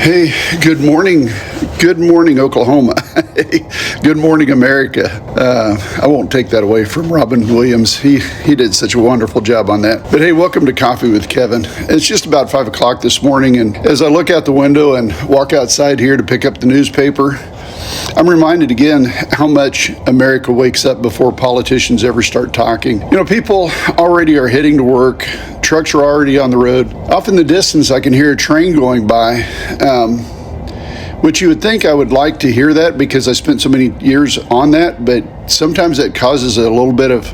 Hey, good morning. Good morning, Oklahoma. Hey, good morning, America. I won't take that away from Robin Williams. He did such a wonderful job on that. But hey, welcome to Coffee with Kevin. It's just about 5 o'clock this morning, and as I look out the window and walk outside here to pick up the newspaper, I'm reminded again how much America wakes up before politicians ever start talking. You know, people already are heading to work. Trucks are already on the road. Off in the distance, I can hear a train going by, which you would think I would like to hear that because I spent so many years on that, but sometimes that causes a little bit of,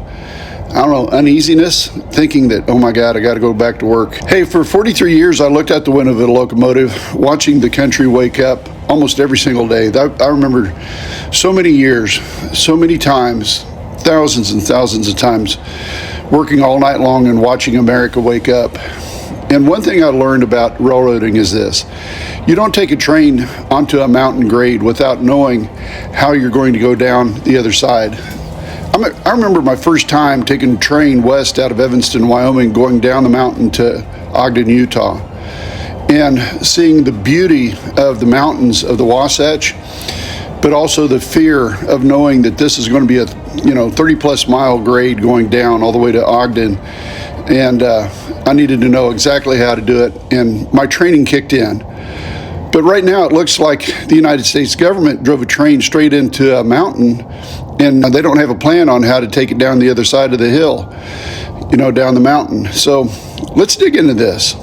uneasiness, thinking that, oh my God, I got to go back to work. Hey, for 43 years, I looked out the window of a locomotive, watching the country wake up almost every single day. I remember so many years, so many times, thousands and thousands of times, working all night long and watching America wake up. And one thing I learned about railroading is this: you don't take a train onto a mountain grade without knowing how you're going to go down the other side. I remember my first time taking a train west out of Evanston, Wyoming, going down the mountain to Ogden, Utah, and seeing the beauty of the mountains of the Wasatch, but also the fear of knowing that this is going to be a 30 plus mile grade going down all the way to Ogden. And I needed to know exactly how to do it, and my training kicked in. But right now it looks like the United States government drove a train straight into a mountain, and they don't have a plan on how to take it down the other side of the hill, down the mountain. So let's dig into this.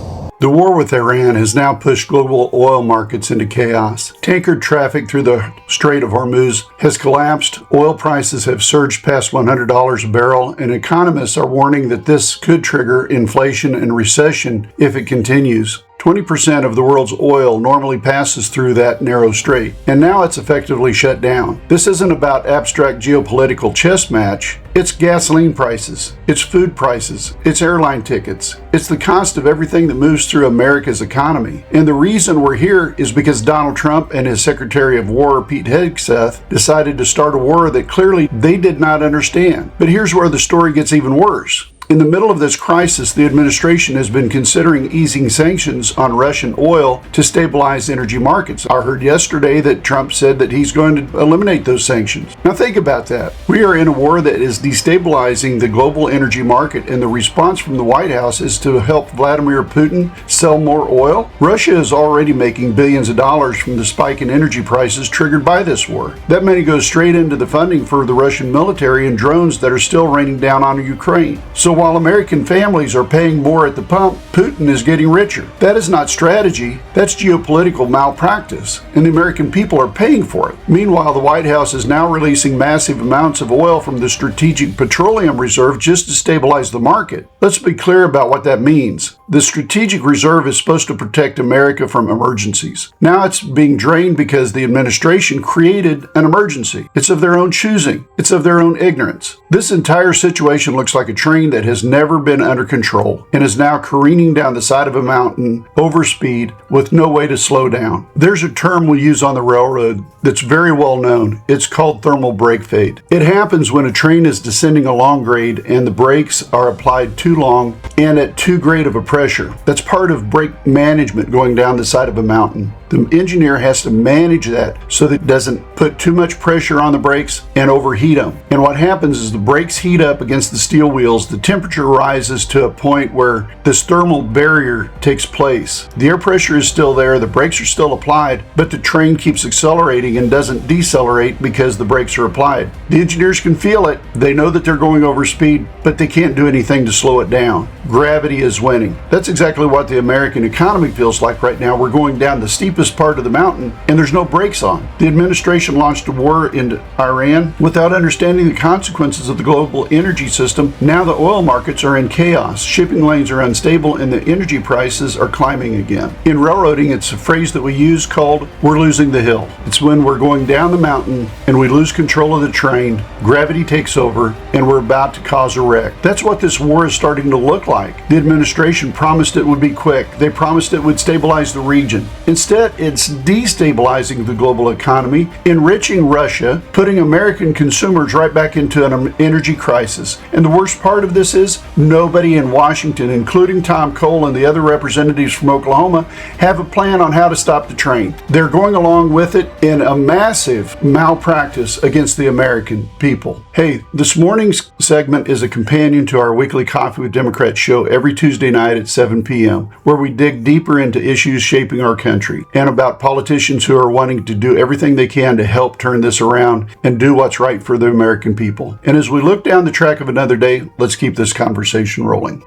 The war with Iran has now pushed global oil markets into chaos. Tanker traffic through the Strait of Hormuz has collapsed. Oil prices have surged past $100 a barrel, and economists are warning that this could trigger inflation and recession if it continues. 20% of the world's oil normally passes through that narrow strait, and now it's effectively shut down. This isn't about abstract geopolitical chess match. It's gasoline prices, it's food prices, it's airline tickets, it's the cost of everything that moves through America's economy. And the reason we're here is because Donald Trump and his Secretary of War, Pete Hegseth, decided to start a war that clearly they did not understand. But here's where the story gets even worse. In the middle of this crisis, the administration has been considering easing sanctions on Russian oil to stabilize energy markets. I heard yesterday that Trump said that he's going to eliminate those sanctions. Now think about that. We are in a war that is destabilizing the global energy market, and the response from the White House is to help Vladimir Putin sell more oil. Russia is already making billions of dollars from the spike in energy prices triggered by this war. That money goes straight into the funding for the Russian military and drones that are still raining down on Ukraine. So while American families are paying more at the pump, Putin is getting richer. That is not strategy, that's geopolitical malpractice, and the American people are paying for it. Meanwhile, the White House is now releasing massive amounts of oil from the Strategic Petroleum Reserve just to stabilize the market. Let's be clear about what that means. The Strategic Reserve is supposed to protect America from emergencies. Now it's being drained because the administration created an emergency. It's of their own choosing. It's of their own ignorance. This entire situation looks like a train that has never been under control and is now careening down the side of a mountain over speed with no way to slow down. There's a term we use on the railroad that's very well known. It's called thermal brake fade. It happens when a train is descending a long grade and the brakes are applied too long and at too great of a pressure. That's part of brake management going down the side of a mountain. The engineer has to manage that so that it doesn't put too much pressure on the brakes and overheat them. And what happens is the brakes heat up against the steel wheels, the temperature rises to a point where this thermal barrier takes place. The air pressure is still there, the brakes are still applied, but the train keeps accelerating and doesn't decelerate because the brakes are applied. The engineers can feel it, they know that they're going over speed, but they can't do anything to slow it down. Gravity is winning. That's exactly what the American economy feels like right now. We're going down the steepest part of the mountain and there's no brakes on. The administration launched a war into Iran without understanding the consequences of the global energy system. Now the oil markets are in chaos, shipping lanes are unstable, and the energy prices are climbing again. In railroading, it's a phrase that we use called "we're losing the hill." It's when we're going down the mountain and we lose control of the train, gravity takes over, and we're about to cause a wreck. That's what this war is starting to look like. The administration promised it would be quick. They promised it would stabilize the region. Instead, Instead, it's destabilizing the global economy, enriching Russia, putting American consumers right back into an energy crisis. And the worst part of this is nobody in Washington, including Tom Cole and the other representatives from Oklahoma, have a plan on how to stop the train. They're going along with it in a massive malpractice against the American people. Hey, this morning's segment is a companion to our weekly Coffee with Democrats show every Tuesday night at 7 p.m., where we dig deeper into issues shaping our country and about politicians who are wanting to do everything they can to help turn this around and do what's right for the American people. And as we look down the track of another day, let's keep this conversation rolling.